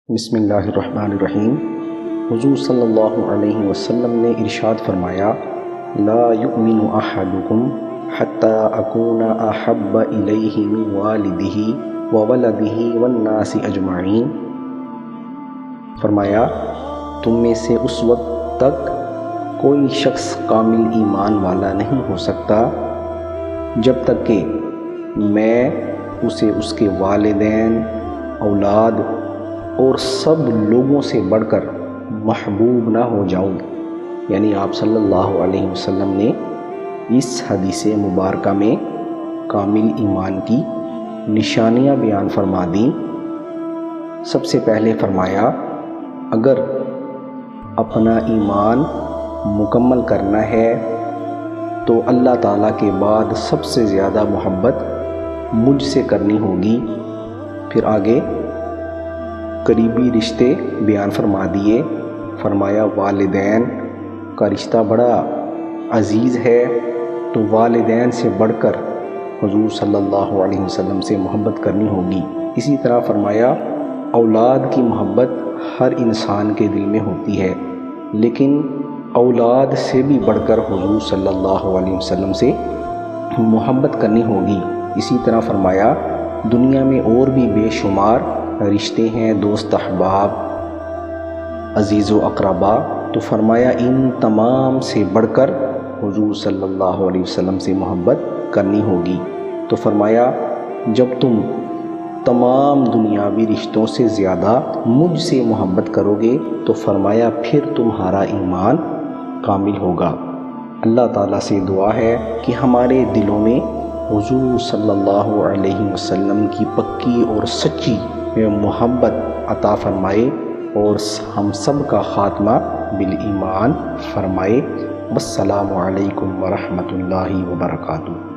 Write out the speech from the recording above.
بسم اللہ الرحمن الرحیم۔ حضور صلی اللہ علیہ وسلم نے ارشاد فرمایا، لا یؤمن احدکم حتی اکون احب الیہ من والدہ وولدہ والناس اجمعین۔ فرمایا تم میں سے اس وقت تک کوئی شخص کامل ایمان والا نہیں ہو سکتا جب تک کہ میں اسے اس کے والدین، اولاد اور سب لوگوں سے بڑھ کر محبوب نہ ہو جاؤں۔ یعنی آپ صلی اللہ علیہ وسلم نے اس حدیث مبارکہ میں کامل ایمان کی نشانیاں بیان فرما دیں۔ سب سے پہلے فرمایا، اگر اپنا ایمان مکمل کرنا ہے تو اللہ تعالیٰ کے بعد سب سے زیادہ محبت مجھ سے کرنی ہوگی۔ پھر آگے قریبی رشتے بیان فرما دیے۔ فرمایا والدین کا رشتہ بڑا عزیز ہے، تو والدین سے بڑھ کر حضور صلی اللہ علیہ وسلم سے محبت کرنی ہوگی۔ اسی طرح فرمایا اولاد کی محبت ہر انسان کے دل میں ہوتی ہے، لیکن اولاد سے بھی بڑھ کر حضور صلی اللہ علیہ وسلم سے محبت کرنی ہوگی۔ اسی طرح فرمایا دنیا میں اور بھی بے شمار رشتے ہیں، دوست احباب، عزیز و اقربا، تو فرمایا ان تمام سے بڑھ کر حضور صلی اللہ علیہ وسلم سے محبت کرنی ہوگی۔ تو فرمایا جب تم تمام دنیاوی رشتوں سے زیادہ مجھ سے محبت کرو گے تو فرمایا پھر تمہارا ایمان کامل ہوگا۔ اللہ تعالیٰ سے دعا ہے کہ ہمارے دلوں میں حضور صلی اللہ علیہ وسلم کی پکی اور سچی محبت عطا فرمائے اور ہم سب کا خاتمہ بالایمان فرمائے۔ والسلام علیکم ورحمۃ اللہ وبرکاتہ۔